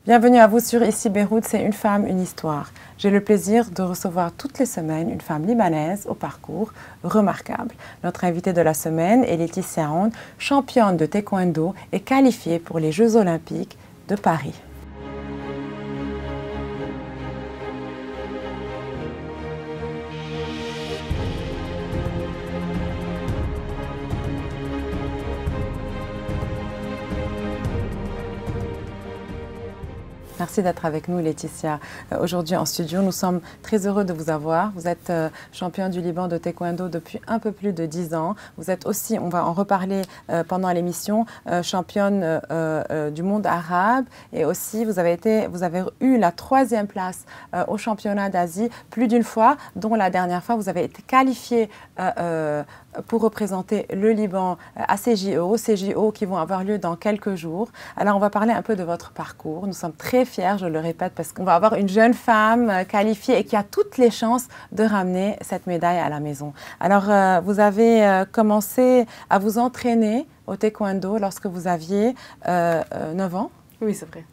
Bienvenue à vous sur Ici Beyrouth, c'est une femme, une histoire. J'ai le plaisir de recevoir toutes les semaines une femme libanaise au parcours remarquable. Notre invitée de la semaine est Laetitia Aoun, championne de taekwondo et qualifiée pour les Jeux Olympiques de Paris. Merci d'être avec nous, Laetitia. Aujourd'hui en studio, nous sommes très heureux de vous avoir. Vous êtes championne du Liban de taekwondo depuis un peu plus de 10 ans. Vous êtes aussi, on va en reparler pendant l'émission, championne du monde arabe. Et aussi, vous avez eu la 3e place au championnat d'Asie plus d'une fois, dont la dernière fois, vous avez été qualifiée pour représenter le Liban à ces JO qui vont avoir lieu dans quelques jours. Alors, on va parler un peu de votre parcours. Nous sommes très fiers, je le répète, parce qu'on va avoir une jeune femme qualifiée et qui a toutes les chances de ramener cette médaille à la maison. Alors, vous avez commencé à vous entraîner au taekwondo lorsque vous aviez 9 ans? Oui, c'est vrai.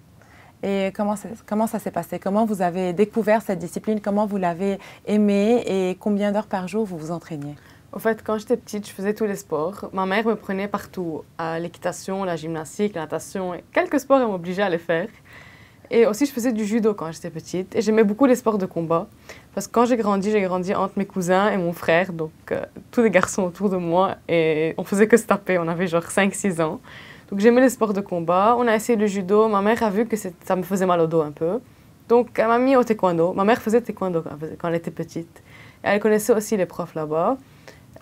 Et comment ça s'est passé? Comment vous avez découvert cette discipline? Comment vous l'avez aimée? Et combien d'heures par jour vous vous entraîniez? En fait, quand j'étais petite, je faisais tous les sports. Ma mère me prenait partout, à l'équitation, la gymnastique, la natation. Quelques sports, elle m'obligeait à les faire. Et aussi, je faisais du judo quand j'étais petite. Et j'aimais beaucoup les sports de combat. Parce que quand j'ai grandi entre mes cousins et mon frère, donc tous les garçons autour de moi. Et on faisait que se taper, on avait genre 5-6 ans. Donc j'aimais les sports de combat. On a essayé le judo. Ma mère a vu que ça me faisait mal au dos un peu. Donc elle m'a mis au taekwondo. Ma mère faisait taekwondo quand elle était petite. Et elle connaissait aussi les profs là-bas.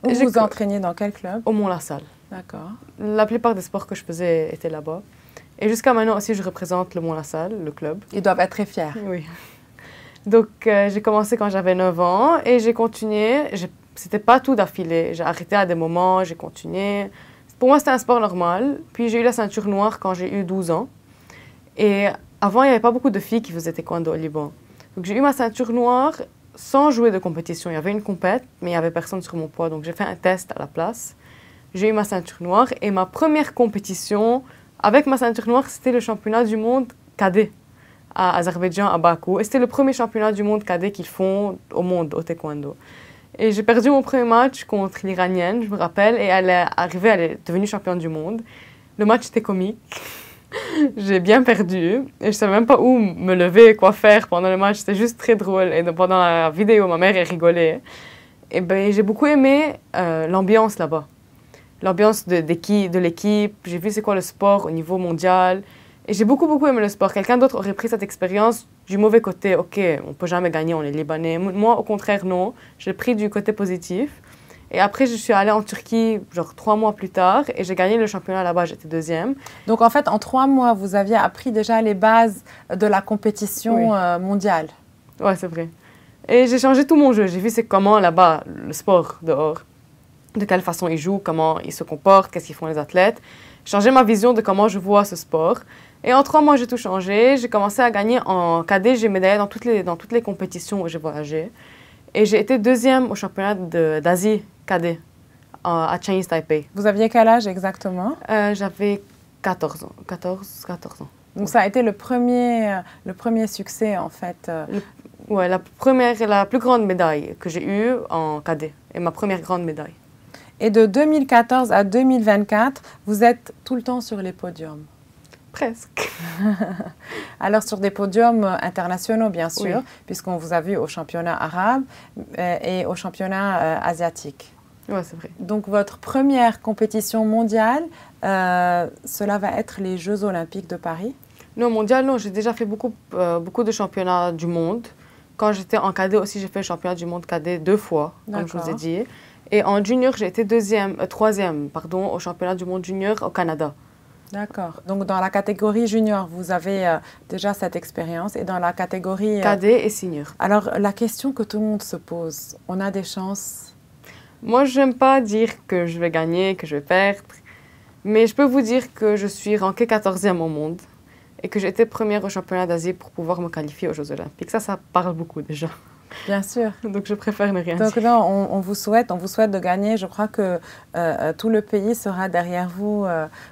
Vous vous entraîniez dans quel club? Au Mont-la-Salle. D'accord. La plupart des sports que je faisais étaient là-bas. Et jusqu'à maintenant aussi, je représente le Mont-la-Salle, le club. Ils doivent être très fiers. Oui. Donc, j'ai commencé quand j'avais 9 ans et j'ai continué. C'était pas tout d'affilée. J'ai arrêté à des moments, j'ai continué. Pour moi, c'était un sport normal. Puis, j'ai eu la ceinture noire quand j'ai eu 12 ans. Et avant, il n'y avait pas beaucoup de filles qui faisaient taekwondo au Liban. Donc, j'ai eu ma ceinture noire sans jouer de compétition. Il y avait une compète, mais il n'y avait personne sur mon poids. Donc, j'ai fait un test à la place. J'ai eu ma ceinture noire. Et ma première compétition avec ma ceinture noire, c'était le championnat du monde cadet à Azerbaïdjan, à Bakou. Et c'était le premier championnat du monde cadet qu'ils font au monde, au taekwondo. Et j'ai perdu mon premier match contre l'Iranienne, je me rappelle. Et elle est devenue championne du monde. Le match était comique. J'ai bien perdu et je ne savais même pas où me lever, quoi faire pendant le match. C'était juste très drôle. Et pendant la vidéo, ma mère, elle rigolait. Et ben, j'ai beaucoup aimé l'ambiance là-bas. L'ambiance de l'équipe. J'ai vu c'est quoi le sport au niveau mondial. Et j'ai beaucoup aimé le sport. Quelqu'un d'autre aurait pris cette expérience du mauvais côté. OK, on ne peut jamais gagner, on est Libanais. Moi, au contraire, non. J'ai pris du côté positif. Et après, je suis allée en Turquie, genre 3 mois plus tard, et j'ai gagné le championnat là-bas, j'étais 2e. Donc en fait, en 3 mois, vous aviez appris déjà les bases de la compétition mondiale. Ouais, c'est vrai. Et j'ai changé tout mon jeu. J'ai vu c'est comment là-bas, le sport dehors, de quelle façon ils jouent, comment ils se comportent, qu'est-ce qu'ils font les athlètes. J'ai changé ma vision de comment je vois ce sport. Et en 3 mois, j'ai tout changé. J'ai commencé à gagner en cadet. J'ai médaillé dans toutes les compétitions où j'ai voyagé. Et j'ai été 2e au championnat d'Asie cadet à Chinese Taipei. Vous aviez quel âge exactement? J'avais 14 ans. 14 ans. Donc ça a été le premier succès en fait. Ouais, la plus grande médaille que j'ai eue en cadet. Et ma première grande médaille. Et de 2014 à 2024, vous êtes tout le temps sur les podiums? Presque. Alors sur des podiums internationaux, bien sûr, oui, puisqu'on vous a vu au championnat arabe et au championnat asiatique. Oui, c'est vrai. Donc votre première compétition mondiale, cela va être les Jeux Olympiques de Paris? Non, mondial, non. J'ai déjà fait beaucoup de championnats du monde. Quand j'étais en cadet aussi, j'ai fait le championnat du monde cadet 2 fois, comme je vous ai dit. Et en junior, j'ai été 3e au championnat du monde junior au Canada. D'accord. Donc, dans la catégorie junior, vous avez déjà cette expérience. Et dans la catégorie... cadet et senior. Alors, la question que tout le monde se pose, on a des chances? Moi, je n'aime pas dire que je vais gagner, que je vais perdre. Mais je peux vous dire que je suis rankée 14e au monde. Et que j'ai été 1re au championnat d'Asie pour pouvoir me qualifier aux Jeux Olympiques. Ça parle beaucoup déjà. Bien sûr. Donc, je préfère ne rien Donc, dire. non, on vous souhaite de gagner. Je crois que tout le pays sera derrière vous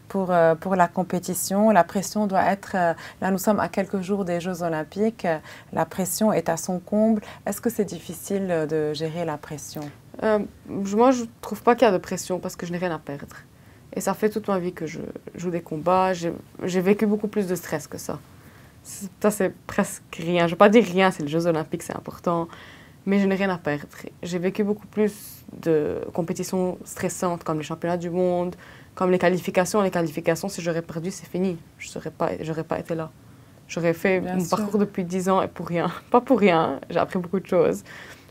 pour la compétition. La pression doit être... là, nous sommes à quelques jours des Jeux Olympiques. La pression est à son comble. Est-ce que c'est difficile de gérer la pression? Moi, je ne trouve pas qu'il y a de pression parce que je n'ai rien à perdre. Et ça fait toute ma vie que je joue des combats. J'ai vécu beaucoup plus de stress que ça. Ça, c'est presque rien. Je ne veux pas dire rien, c'est les Jeux Olympiques, c'est important. Mais je n'ai rien à perdre. J'ai vécu beaucoup plus de compétitions stressantes comme les championnats du monde, comme les qualifications. Les qualifications, si j'aurais perdu, c'est fini. Je n'aurais pas été là. J'aurais fait mon parcours depuis 10 ans et pour rien. Pas pour rien, j'ai appris beaucoup de choses.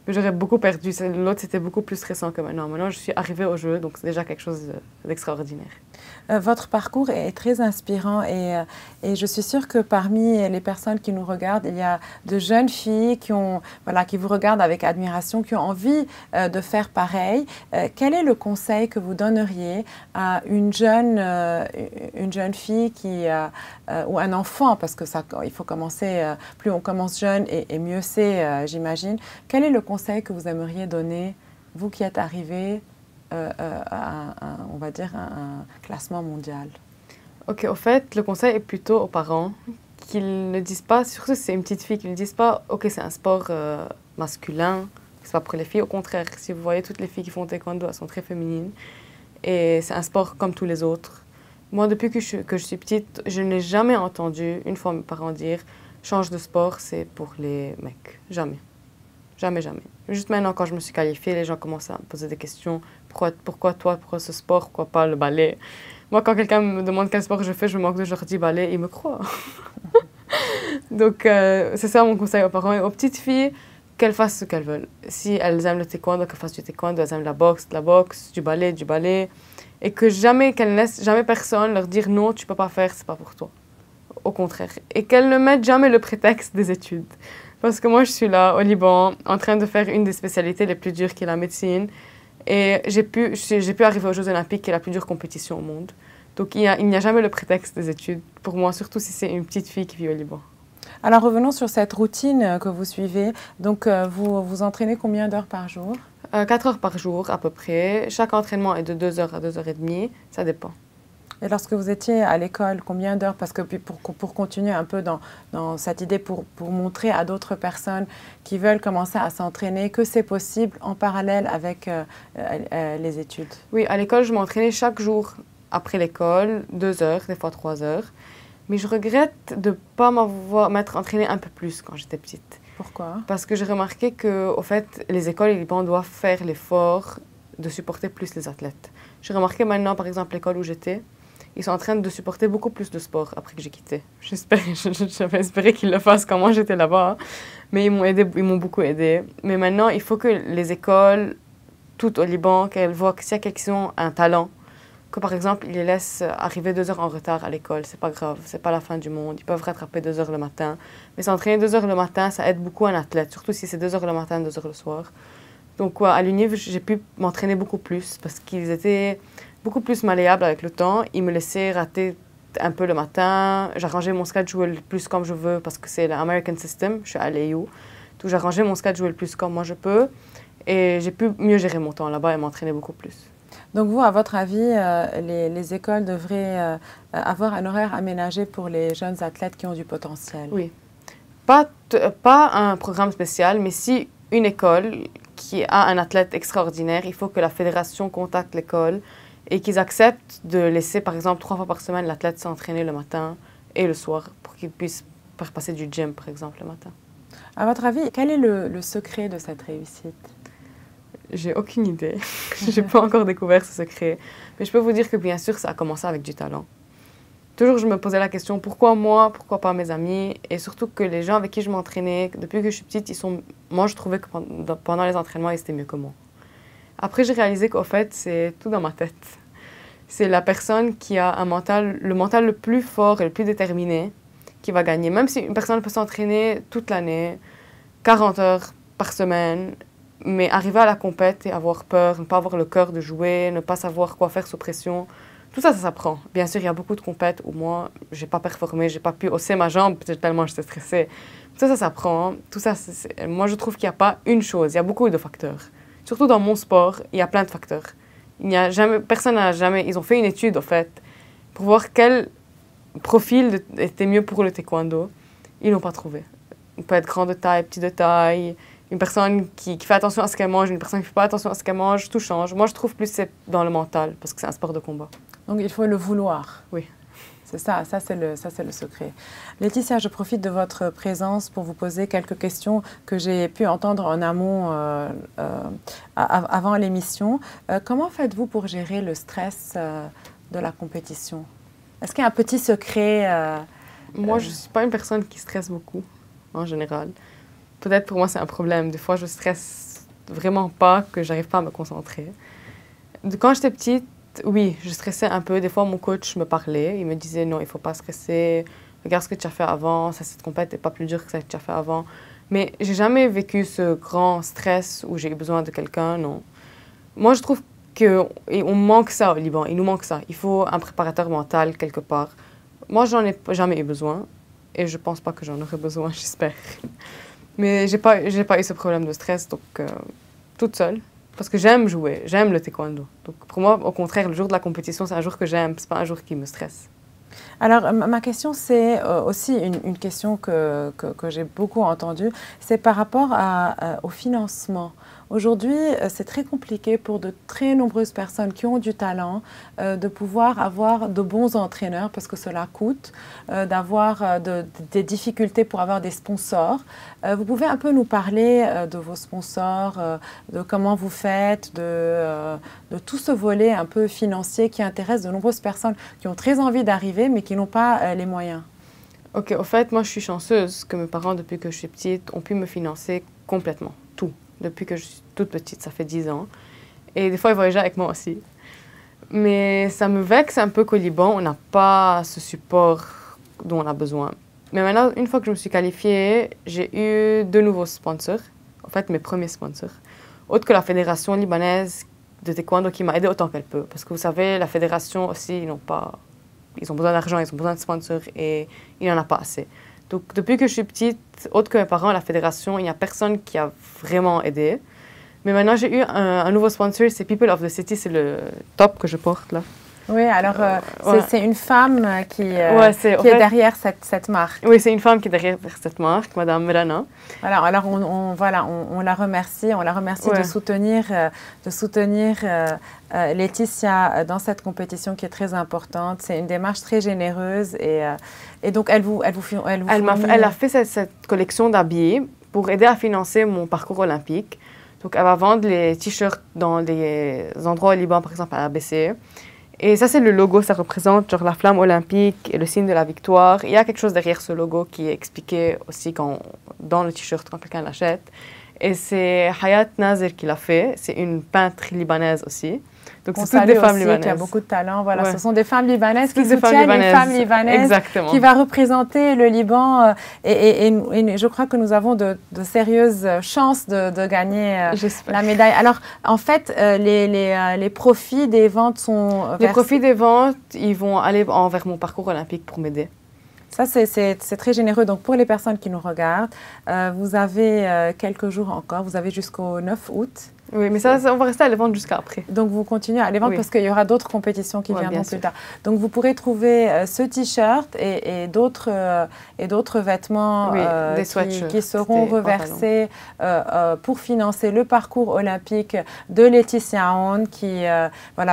Mais j'aurais beaucoup perdu. L'autre, c'était beaucoup plus stressant que maintenant. Maintenant, je suis arrivée au jeu, donc c'est déjà quelque chose d'extraordinaire. Votre parcours est très inspirant et je suis sûre que parmi les personnes qui nous regardent, il y a de jeunes filles qui vous regardent avec admiration, qui ont envie de faire pareil. Quel est le conseil que vous donneriez à une jeune fille ou un enfant, parce que il faut commencer, plus on commence jeune et mieux c'est, j'imagine. Quel est le conseil que vous aimeriez donner, vous qui êtes arrivée on va dire, un classement mondial? Ok, au fait, le conseil est plutôt aux parents qu'ils ne disent pas, surtout si c'est une petite fille, qu'ils ne disent pas, ok, c'est un sport masculin, c'est pas pour les filles. Au contraire, si vous voyez toutes les filles qui font taekwondo, elles sont très féminines et c'est un sport comme tous les autres. Moi, depuis que je suis petite, je n'ai jamais entendu une fois mes parents dire, change de sport, c'est pour les mecs. Jamais. Jamais, jamais. Juste maintenant, quand je me suis qualifiée, les gens commencent à me poser des questions. Pourquoi toi, pourquoi ce sport, pourquoi pas le ballet? Moi, quand quelqu'un me demande quel sport je fais, je me moque de, je leur dis ballet, ils me croient. Donc, c'est ça mon conseil aux parents et aux petites filles, qu'elles fassent ce qu'elles veulent. Si elles aiment le taekwondo, qu'elles fassent du taekwondo, elles aiment la boxe, du ballet. Et que jamais, qu'elles ne laissent jamais personne leur dire non, tu peux pas faire, c'est pas pour toi. Au contraire. Et qu'elles ne mettent jamais le prétexte des études. Parce que moi, je suis là, au Liban, en train de faire une des spécialités les plus dures qui est la médecine. Et j'ai pu arriver aux Jeux Olympiques, qui est la plus dure compétition au monde. Donc, il n'y a jamais le prétexte des études, pour moi, surtout si c'est une petite fille qui vit au Liban. Alors, revenons sur cette routine que vous suivez. Donc, vous vous entraînez combien d'heures par jour? 4 heures par jour, à peu près. Chaque entraînement est de 2 heures à 2 heures et demie. Ça dépend. Et lorsque vous étiez à l'école, combien d'heures? Parce que pour continuer un peu dans cette idée, pour montrer à d'autres personnes qui veulent commencer à s'entraîner que c'est possible en parallèle avec les études. Oui, à l'école, je m'entraînais chaque jour après l'école, 2 heures, des fois 3 heures. Mais je regrette de ne pas m'être entraînée un peu plus quand j'étais petite. Pourquoi? Parce que j'ai remarqué que, au fait, les écoles et les bancs doivent faire l'effort de supporter plus les athlètes. J'ai remarqué maintenant, par exemple, l'école où j'étais, ils sont en train de supporter beaucoup plus de sport après que j'ai quitté. J'avais espéré qu'ils le fassent quand moi j'étais là-bas, mais ils m'ont beaucoup aidé. Mais maintenant, il faut que les écoles, toutes au Liban, qu'elles voient que s'il y a quelqu'un qui ont un talent, que par exemple, ils les laissent arriver 2 heures en retard à l'école, c'est pas grave, c'est pas la fin du monde, ils peuvent rattraper 2 heures le matin. Mais s'entraîner 2 heures le matin, ça aide beaucoup un athlète, surtout si c'est 2 heures le matin, 2 heures le soir. Donc ouais, à l'UNIV, j'ai pu m'entraîner beaucoup plus parce qu'ils étaient beaucoup plus malléables avec le temps. Ils me laissaient rater un peu le matin. J'arrangeais mon schedule plus comme je veux parce que c'est l'American System. Je suis à l'AU. Donc j'arrangeais mon schedule plus comme moi je peux. Et j'ai pu mieux gérer mon temps là-bas et m'entraîner beaucoup plus. Donc vous, à votre avis, les écoles devraient avoir un horaire aménagé pour les jeunes athlètes qui ont du potentiel? Oui. Pas un programme spécial, mais si une école qui a un athlète extraordinaire, il faut que la fédération contacte l'école et qu'ils acceptent de laisser, par exemple, 3 fois par semaine, l'athlète s'entraîner le matin et le soir pour qu'il puisse faire passer du gym, par exemple, le matin. À votre avis, quel est le secret de cette réussite? J'ai aucune idée. Je n'ai pas encore découvert ce secret. Mais je peux vous dire que, bien sûr, ça a commencé avec du talent. Toujours, je me posais la question, pourquoi moi, pourquoi pas mes amis? Et surtout que les gens avec qui je m'entraînais, depuis que je suis petite, moi, je trouvais que pendant les entraînements, ils étaient mieux que moi. Après, j'ai réalisé qu'au fait, c'est tout dans ma tête. C'est la personne qui a le mental le plus fort et le plus déterminé qui va gagner. Même si une personne peut s'entraîner toute l'année, 40 heures par semaine, mais arriver à la compète et avoir peur, ne pas avoir le cœur de jouer, ne pas savoir quoi faire sous pression, tout ça, ça s'apprend. Bien sûr, il y a beaucoup de compètes où moi, je n'ai pas performé, je n'ai pas pu hausser ma jambe, peut-être tellement j'étais stressée. Ça s'apprend. Tout ça, moi, je trouve qu'il n'y a pas une chose. Il y a beaucoup de facteurs. Surtout dans mon sport, il y a plein de facteurs. Personne n'a jamais... Ils ont fait une étude, en fait, pour voir quel profil était mieux pour le taekwondo. Ils n'ont pas trouvé. On peut être grand de taille, petit de taille, une personne qui fait attention à ce qu'elle mange, une personne qui ne fait pas attention à ce qu'elle mange, tout change. Moi, je trouve plus c'est dans le mental, parce que c'est un sport de combat. Donc, il faut le vouloir. Oui. C'est ça c'est le secret. Laetitia, je profite de votre présence pour vous poser quelques questions que j'ai pu entendre en amont avant l'émission. Comment faites-vous pour gérer le stress de la compétition? Est-ce qu'il y a un petit secret Moi, je ne suis pas une personne qui stresse beaucoup, en général. Peut-être pour moi, c'est un problème. Des fois, je stresse vraiment pas, que j'arrive pas à me concentrer. Quand j'étais petite, oui, je stressais un peu. Des fois, mon coach me parlait. Il me disait, non, il ne faut pas stresser. Regarde ce que tu as fait avant. Cette compète n'est pas plus dure que ça que tu as fait avant. Mais j'ai jamais vécu ce grand stress où j'ai eu besoin de quelqu'un, non. Moi, je trouve qu'on manque ça au Liban. Il nous manque ça. Il faut un préparateur mental quelque part. Moi, j'en ai jamais eu besoin. Et je ne pense pas que j'en aurai besoin, j'espère. Mais j'ai pas eu ce problème de stress, donc toute seule. Parce que j'aime jouer, j'aime le taekwondo. Donc pour moi, au contraire, le jour de la compétition, c'est un jour que j'aime, c'est pas un jour qui me stresse. Alors, ma question, c'est aussi une question que j'ai beaucoup entendue, c'est par rapport au financement. Aujourd'hui, c'est très compliqué pour de très nombreuses personnes qui ont du talent de pouvoir avoir de bons entraîneurs parce que cela coûte, d'avoir des difficultés pour avoir des sponsors. Vous pouvez un peu nous parler de vos sponsors, de comment vous faites, de tout ce volet un peu financier qui intéresse de nombreuses personnes qui ont très envie d'arriver mais qui n'ont pas les moyens. Ok, au fait, moi je suis chanceuse que mes parents, depuis que je suis petite, ont pu me financer complètement, tout. Depuis que je suis toute petite, ça fait 10 ans. Et des fois, ils voyageaient avec moi aussi. Mais ça me vexe un peu qu'au Liban, on n'a pas ce support dont on a besoin. Mais maintenant, une fois que je me suis qualifiée, j'ai eu 2 nouveaux sponsors. En fait, mes premiers sponsors. Autre que la fédération libanaise de taekwondo qui m'a aidée autant qu'elle peut. Parce que vous savez, la fédération aussi, ils ont besoin d'argent, ils ont besoin de sponsors et il n'y en a pas assez. Donc, depuis que je suis petite, autre que mes parents, la fédération, il n'y a personne qui a vraiment aidé. Mais maintenant, j'ai eu un nouveau sponsor, c'est People of the City, c'est le top que je porte là. Oui, alors c'est une femme qui est derrière cette marque. Oui, c'est une femme qui est derrière cette marque, Madame Mirana. Alors on la remercie, de soutenir Laetitia dans cette compétition qui est très importante. C'est une démarche très généreuse et donc elle a fait cette collection d'habits pour aider à financer mon parcours olympique. Donc elle va vendre les t-shirts dans des endroits au Liban, par exemple à l'ABC. Et ça, c'est le logo, ça représente genre la flamme olympique et le signe de la victoire. Il y a quelque chose derrière ce logo qui est expliqué aussi dans le t-shirt quand quelqu'un l'achète. Et c'est Hayat Nazir qui l'a fait. C'est une peintre libanaise aussi. Donc, c'est toutes des femmes libanaises. Qui a beaucoup de talent. Voilà, ouais. Ce sont des femmes libanaises qui soutiennent les femmes libanaises. Exactement. Qui va représenter le Liban. Et je crois que nous avons de sérieuses chances de gagner la médaille. Alors, en fait, les profits des ventes sont... Les profits des ventes, ils vont aller vers mon parcours olympique pour m'aider. Ça, c'est très généreux. Donc, pour les personnes qui nous regardent, vous avez quelques jours encore. Vous avez jusqu'au 9 août. Oui, mais ça, on va rester à les vendre jusqu'à après. Donc, vous continuez à les vendre parce qu'il y aura d'autres compétitions qui viendront plus tard. Donc, vous pourrez trouver ce T-shirt et d'autres vêtements qui seront reversés pour financer le parcours olympique de Laetitia Aoun, qui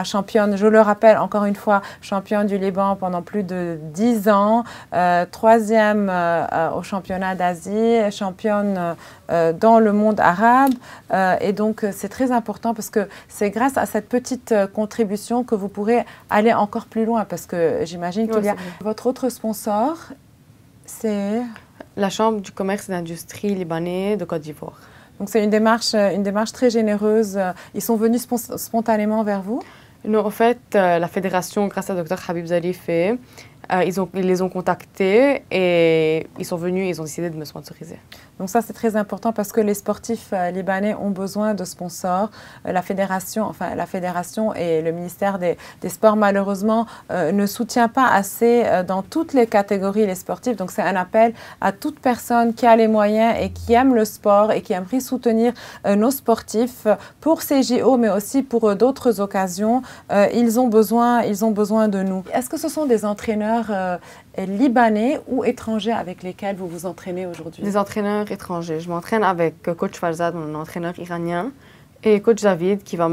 championne, je le rappelle encore une fois, championne du Liban pendant plus de 10 ans, 3e au championnat d'Asie, championne dans le monde arabe. Et donc, c'est très important parce que c'est grâce à cette petite contribution que vous pourrez aller encore plus loin parce que j'imagine qu'il y a... Votre autre sponsor, c'est... La Chambre du commerce et d'industrie libanais de Côte d'Ivoire. Donc, c'est une démarche très généreuse. Ils sont venus spontanément vers vous? Non, en fait, la fédération, grâce à Dr Habib Zarif, Ils les ont contactés et ils sont venus et ils ont décidé de me sponsoriser. Donc ça, c'est très important parce que les sportifs libanais ont besoin de sponsors. La fédération et le ministère des Sports, malheureusement, ne soutient pas assez dans toutes les catégories les sportifs. Donc c'est un appel à toute personne qui a les moyens et qui aime le sport et qui aimerait soutenir nos sportifs pour ces JO, mais aussi pour d'autres occasions. Ils ont besoin de nous. Est-ce que ce sont des entraîneurs libanais ou étrangers avec lesquels vous vous entraînez aujourd'hui? Des entraîneurs étrangers. Je m'entraîne avec coach Farzad, mon entraîneur iranien, et coach David, qui va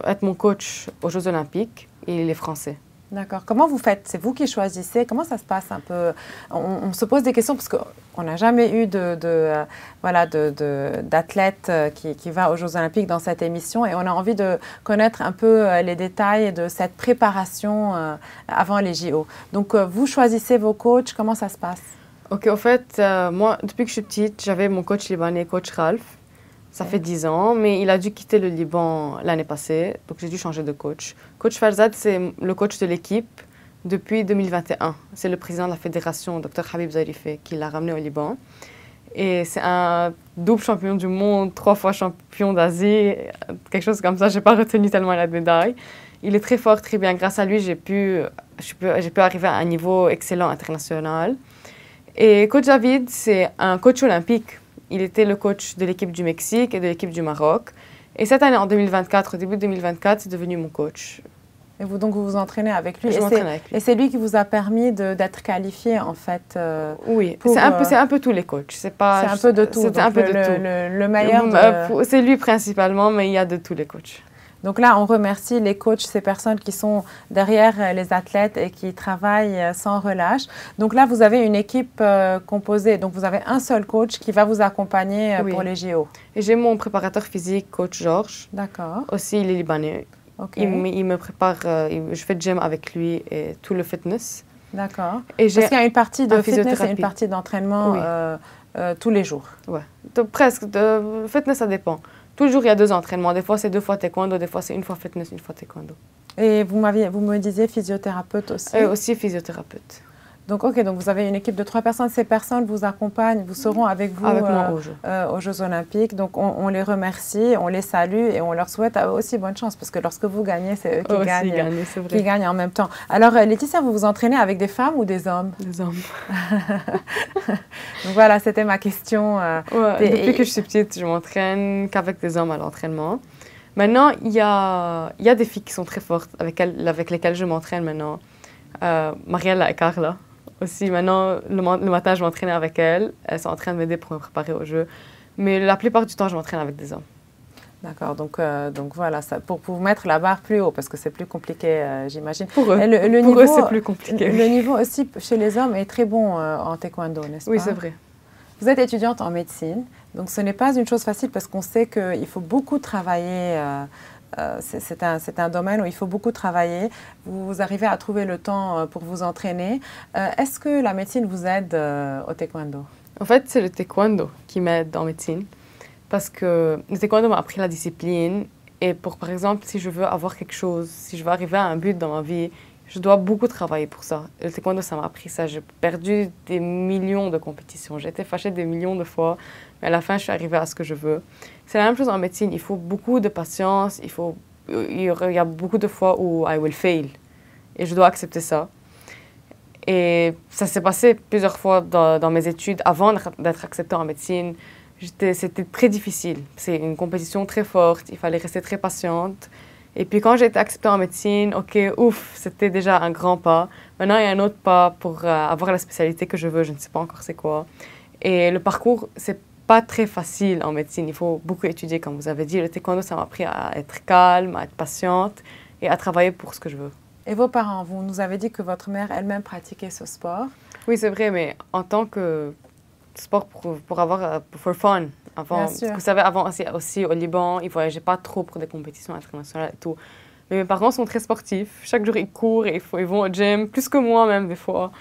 être mon coach aux Jeux Olympiques, et il est français. D'accord. Comment vous faites? C'est vous qui choisissez? Comment ça se passe un peu? On se pose des questions parce qu'on n'a jamais eu d'athlète qui va aux Jeux Olympiques dans cette émission et on a envie de connaître un peu les détails de cette préparation avant les JO. Donc, vous choisissez vos coachs. Comment ça se passe? Ok, en fait, moi, depuis que je suis petite, j'avais mon coach libanais, coach Ralph. Ça fait 10 ans, mais il a dû quitter le Liban l'année passée, donc j'ai dû changer de coach. Coach Farzad, c'est le coach de l'équipe depuis 2021. C'est le président de la fédération, Dr Habib Zarifeh, qui l'a ramené au Liban. Et c'est un double champion du monde, 3 fois champion d'Asie, quelque chose comme ça. Je n'ai pas retenu tellement la médaille. Il est très fort, très bien. Grâce à lui, j'ai pu arriver à un niveau excellent international. Et coach David, c'est un coach olympique. Il était le coach de l'équipe du Mexique et de l'équipe du Maroc. Et cette année, en 2024, au début de 2024, c'est devenu mon coach. Et vous, donc, vous vous entraînez avec lui? Je m'entraîne avec lui. Et c'est lui qui vous a permis d'être qualifié, en fait? Oui, c'est un peu tous les coachs. C'est un peu de tout. C'est un peu de tout. Le meilleur c'est lui principalement, mais il y a de tous les coachs. Donc là, on remercie les coachs, ces personnes qui sont derrière les athlètes et qui travaillent sans relâche. Donc là, vous avez une équipe composée. Donc vous avez un seul coach qui va vous accompagner pour les JO. Et j'ai mon préparateur physique, coach Georges. D'accord. Aussi, il est libanais. Okay. Il me prépare, je fais gym avec lui et tout le fitness. D'accord. Parce qu'il y a une partie de fitness et une partie d'entraînement tous les jours. Oui, presque. De fitness, ça dépend. Toujours, il y a 2 entraînements. Des fois, c'est 2 fois taekwondo, des fois, c'est 1 fois fitness, 1 fois taekwondo. Et vous me disiez physiothérapeute aussi? Aussi physiothérapeute. Donc, OK, donc vous avez une équipe de 3 personnes. Ces personnes vous accompagnent, vous seront avec vous aux Jeux Olympiques. Donc, on les remercie, on les salue et on leur souhaite aussi bonne chance parce que lorsque vous gagnez, c'est eux qui gagnent en même temps. Alors, Laetitia, vous vous entraînez avec des femmes ou des hommes? Des hommes. Donc, voilà, c'était ma question. Depuis que je suis petite, je m'entraîne qu'avec des hommes à l'entraînement. Maintenant, il y a des filles qui sont très fortes avec lesquelles je m'entraîne maintenant. Mariella et Carla. Aussi, maintenant, le matin, je m'entraîne avec elles. Elles sont en train de m'aider pour me préparer au jeu. Mais la plupart du temps, je m'entraîne avec des hommes. D'accord. Donc voilà, pour vous mettre la barre plus haut, parce que c'est plus compliqué, j'imagine. Pour eux, c'est plus compliqué. Le niveau aussi chez les hommes est très bon en taekwondo, n'est-ce pas? Oui, c'est vrai. Vous êtes étudiante en médecine, donc ce n'est pas une chose facile parce qu'on sait qu'il faut beaucoup travailler. C'est un domaine où il faut beaucoup travailler. Vous arrivez à trouver le temps pour vous entraîner. Est-ce que la médecine vous aide au taekwondo? En fait, c'est le taekwondo qui m'aide en médecine. Parce que le taekwondo m'a appris la discipline. Et par exemple, si je veux avoir quelque chose, si je veux arriver à un but dans ma vie, je dois beaucoup travailler pour ça. Le taekwondo, ça m'a appris ça. J'ai perdu des millions de compétitions. J'ai été fâchée des millions de fois. Mais à la fin, je suis arrivée à ce que je veux. C'est la même chose en médecine. Il faut beaucoup de patience. Il y a beaucoup de fois où I will fail. Et je dois accepter ça. Et ça s'est passé plusieurs fois dans mes études avant d'être acceptée en médecine. C'était très difficile. C'est une compétition très forte. Il fallait rester très patiente. Et puis quand j'ai été acceptée en médecine, OK, ouf, c'était déjà un grand pas. Maintenant, il y a un autre pas pour avoir la spécialité que je veux. Je ne sais pas encore c'est quoi. Et le parcours, c'est pas très facile en médecine. Il faut beaucoup étudier, comme vous avez dit. Le taekwondo, ça m'a appris à être calme, à être patiente et à travailler pour ce que je veux. Et vos parents, vous nous avez dit que votre mère elle-même pratiquait ce sport. Oui, c'est vrai, mais en tant que sport pour avoir for fun. Parce que vous savez, avant aussi au Liban, ils ne voyageaient pas trop pour des compétitions internationales et tout. Mais mes parents sont très sportifs. Chaque jour, ils courent et ils vont au gym, plus que moi même des fois.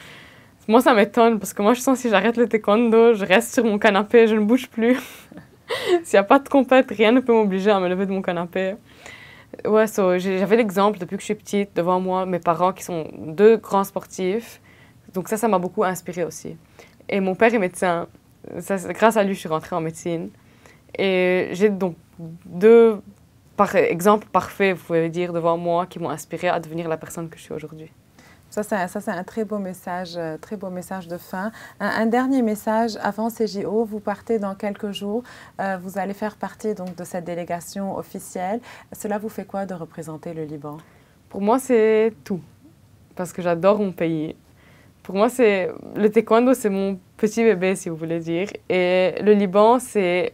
Moi, ça m'étonne parce que moi, je sens que si j'arrête le taekwondo, je reste sur mon canapé, je ne bouge plus. S'il n'y a pas de compète, rien ne peut m'obliger à me lever de mon canapé. Ouais, j'avais l'exemple depuis que je suis petite devant moi, mes parents qui sont 2 grands sportifs. Donc ça m'a beaucoup inspirée aussi. Et mon père est médecin. Grâce à lui, je suis rentrée en médecine. Et j'ai donc deux exemples parfaits, vous pouvez dire, devant moi qui m'ont inspirée à devenir la personne que je suis aujourd'hui. Ça, c'est un très beau message de fin. Un dernier message avant ces JO, vous partez dans quelques jours, vous allez faire partie donc, de cette délégation officielle. Cela vous fait quoi de représenter le Liban? Pour moi, c'est tout, parce que j'adore mon pays. Pour moi, le taekwondo, c'est mon petit bébé, si vous voulez dire. Et le Liban, c'est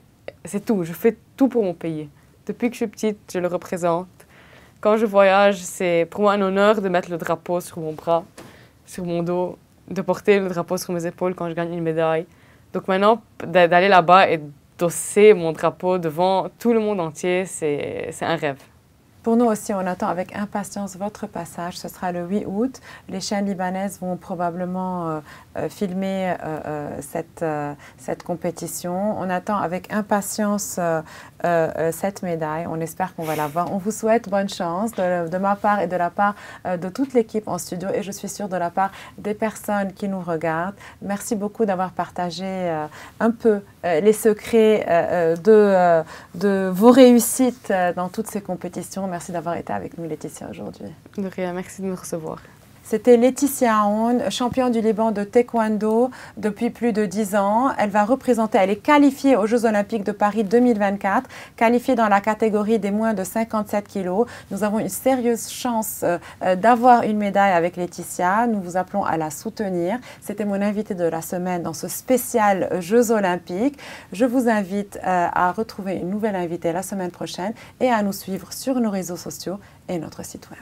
tout. Je fais tout pour mon pays. Depuis que je suis petite, je le représente. Quand je voyage, c'est pour moi un honneur de mettre le drapeau sur mon bras, sur mon dos, de porter le drapeau sur mes épaules quand je gagne une médaille. Donc maintenant, d'aller là-bas et d'osser mon drapeau devant tout le monde entier, c'est un rêve. Pour nous aussi, on attend avec impatience votre passage. Ce sera le 8 août. Les chaînes libanaises vont probablement filmer cette compétition. On attend avec impatience cette médaille. On espère qu'on va l'avoir. On vous souhaite bonne chance de ma part et de la part de toute l'équipe en studio et je suis sûre de la part des personnes qui nous regardent. Merci beaucoup d'avoir partagé un peu les secrets de vos réussites dans toutes ces compétitions. Merci d'avoir été avec nous, Laetitia, aujourd'hui. De rien, merci de me recevoir. C'était Laetitia Aoun, championne du Liban de taekwondo depuis plus de 10 ans. Elle est qualifiée aux Jeux Olympiques de Paris 2024, qualifiée dans la catégorie des moins de 57 kilos. Nous avons une sérieuse chance d'avoir une médaille avec Laetitia. Nous vous appelons à la soutenir. C'était mon invité de la semaine dans ce spécial Jeux Olympiques. Je vous invite à retrouver une nouvelle invitée la semaine prochaine et à nous suivre sur nos réseaux sociaux et notre site web.